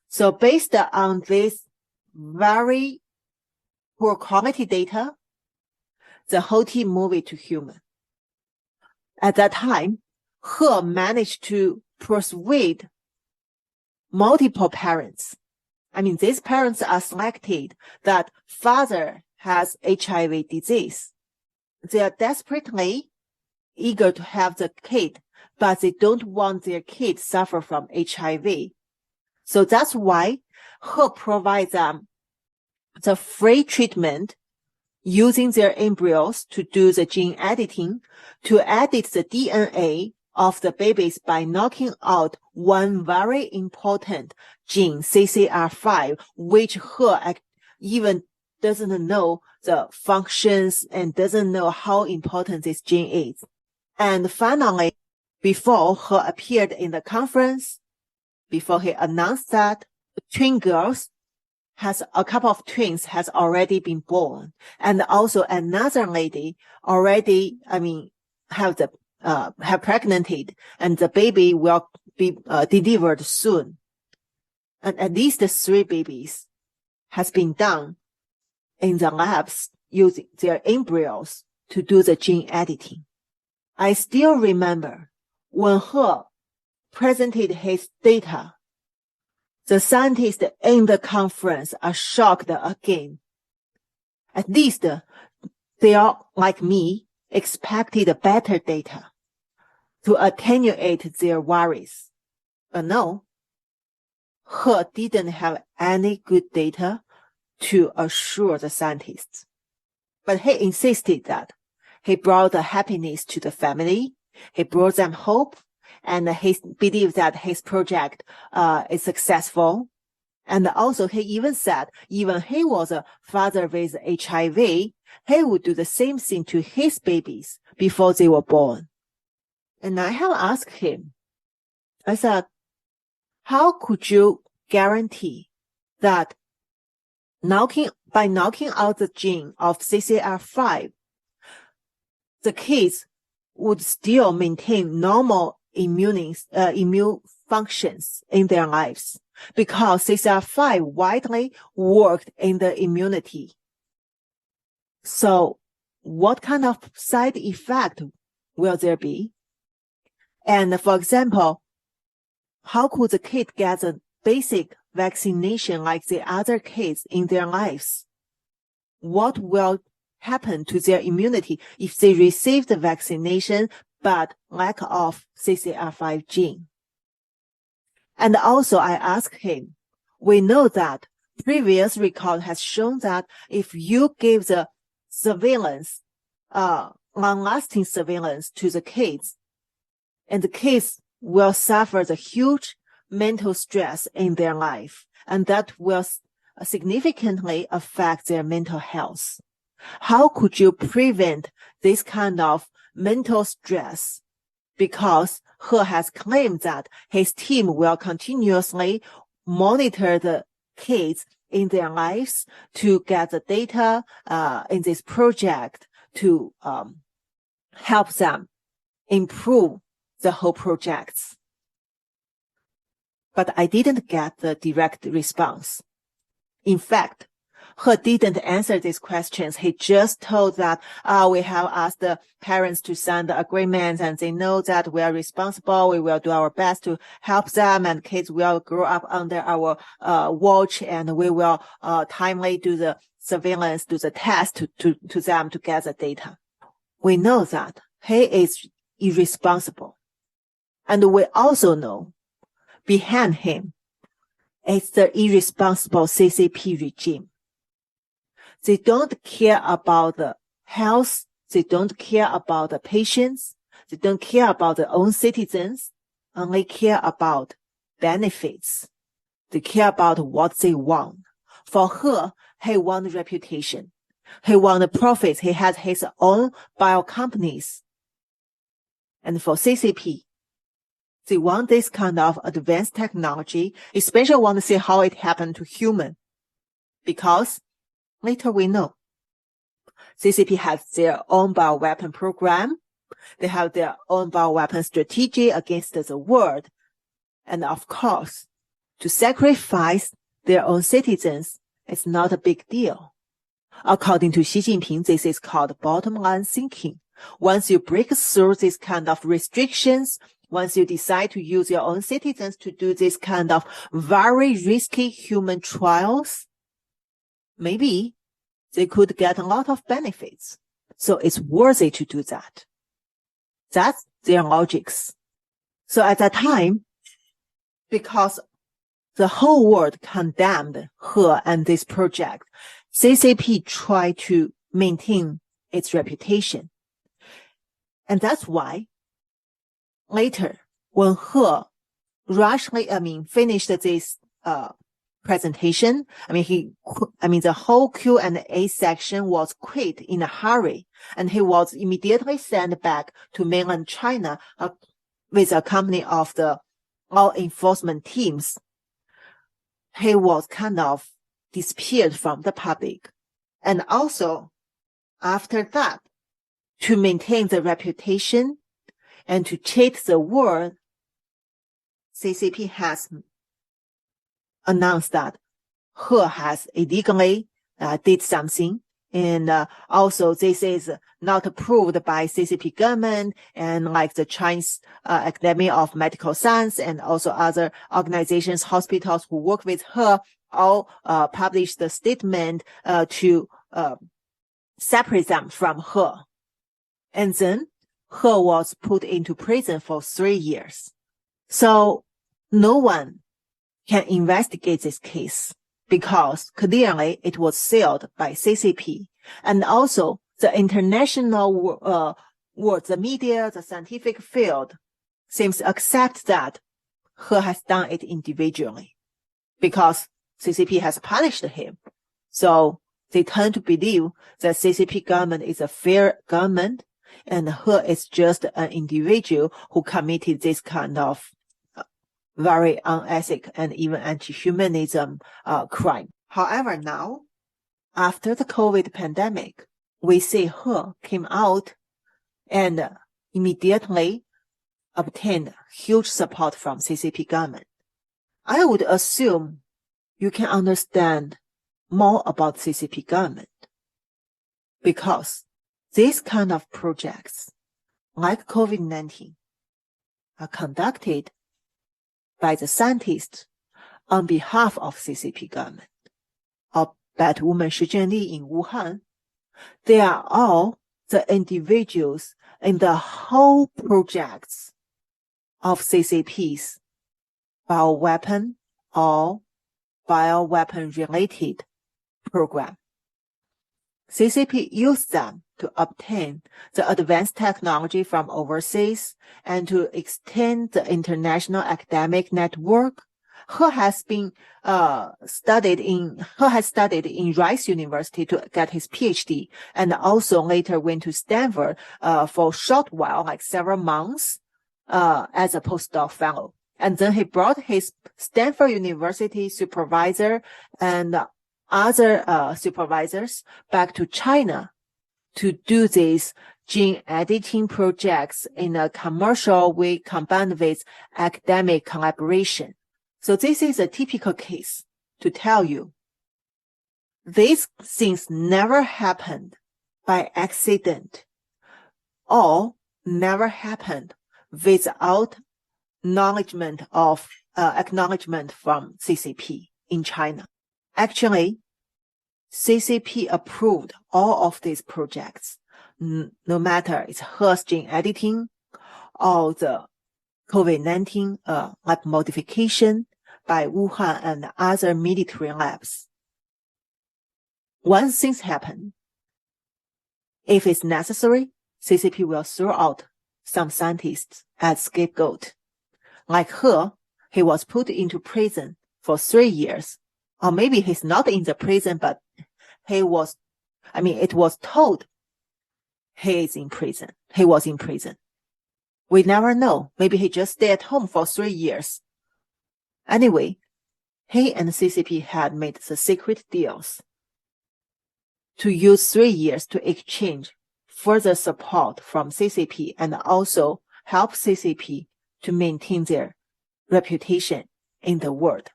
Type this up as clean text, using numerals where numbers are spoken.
So based on this very poor quality data, the whole team moved it to human. At that time, He managed to persuade multiple parents. I mean, these parents are selected that father has HIV disease. They are desperately eager to have the kid, but they don't want their kid suffer from HIV. So that's why He provides them the free treatment using their embryos to do the gene editing to edit the DNA of the babies by knocking out one very important gene, CCR5, which He even doesn't know the functions and doesn't know how important this gene is. And finally, before He appeared in the conference, before he announced that twin girls a couple of twins has already been born. And also another lady already, have pregnanted, and the baby will be delivered soon. And at least 3 babies has been done in the labs using their embryos to do the gene editing. I still remember when He presented his data, the scientists in the conference are shocked again. At least they are, like me, expected better data to attenuate their worries. But no, He didn't have any good data to assure the scientists. But he insisted that he brought the happiness to the family, he brought them hope, and he believed that his project is successful. And also he even said, even he was a father with HIV, he would do the same thing to his babies before they were born. And I have asked him, I said, how could you guarantee that by knocking out the gene of CCR5, the kids would still maintain normal immune functions in their lives? Because CCR5 widely worked in the immunity. So what kind of side effect will there be? And for example, how could the kid get a basic vaccination like the other kids in their lives? What will happen to their immunity if they receive the vaccination but lack of CCR5 gene? And also I asked him, we know that previous record has shown that if you give the surveillance, long-lasting surveillance to the kids, and the kids will suffer the huge mental stress in their life, and that will significantly affect their mental health. How could you prevent this kind of mental stress? Because He has claimed that his team will continuously monitor the kids in their lives to get the data in this project to help them improve the whole projects. But I didn't get the direct response. In fact, He didn't answer these questions. He just told that we have asked the parents to sign the agreements, and they know that we are responsible. We will do our best to help them, and kids will grow up under our watch, and we will timely do the surveillance, do the test to them to get the data. We know that he is irresponsible. And we also know behind him is the irresponsible CCP regime. They don't care about the health. They don't care about the patients. They don't care about their own citizens. Only care about benefits. They care about what they want. For he wants reputation. He wants profits. He has his own bio companies. And for CCP, they want this kind of advanced technology, especially want to see how it happened to human. Because later we know CCP has their own bioweapon program. They have their own bioweapon strategy against the world. And of course, to sacrifice their own citizens is not a big deal. According to Xi Jinping, this is called bottom line thinking. Once you break through this kind of restrictions, once you decide to use your own citizens to do this kind of very risky human trials, maybe they could get a lot of benefits. So it's worthy to do that. That's their logics. So at that time, because the whole world condemned He and this project, CCP tried to maintain its reputation. And that's why later, when He finished this presentation, the whole Q&A section was quit in a hurry, and he was immediately sent back to mainland China with a company of the law enforcement teams. He was kind of disappeared from the public. And also, after that, to maintain the reputation and to cheat the world, CCP has announced that He has illegally did something. And also this is not approved by CCP government, and like the Chinese Academy of Medical Science and also other organizations, hospitals who work with He all published the statement to separate them from He. And then He was put into prison for 3 years. So no one can investigate this case because clearly it was sealed by CCP. And also the international world, the media, the scientific field seems to accept that He has done it individually because CCP has punished him. So they tend to believe that CCP government is a fair government and He is just an individual who committed this kind of very unethical and even anti-humanism crime. However, now, after the COVID pandemic, we see He came out and immediately obtained huge support from CCP government. I would assume you can understand more about CCP government because these kind of projects, like COVID-19, are conducted by the scientists on behalf of CCP government. Or Batwoman Shi Zhenli in Wuhan, they are all the individuals in the whole projects of CCP's bioweapon or bioweapon related program. CCP used them to obtain the advanced technology from overseas and to extend the international academic network. He has studied in Rice University to get his PhD, and also later went to Stanford for a short while, like several months, as a postdoc fellow. And then he brought his Stanford University supervisor and other supervisors back to China to do these gene editing projects in a commercial way combined with academic collaboration. So this is a typical case to tell you these things never happened by accident or never happened without acknowledgement from CCP in China. Actually, CCP approved all of these projects, no matter it's He's gene editing or the COVID-19 lab modification by Wuhan and other military labs. Once things happen, if it's necessary, CCP will throw out some scientists as scapegoat. Like he was put into prison for 3 years. Or maybe he's not in the prison, but it was told he was in prison. We never know. Maybe he just stayed at home for 3 years. Anyway, he and CCP had made the secret deals to use 3 years to exchange further support from CCP and also help CCP to maintain their reputation in the world.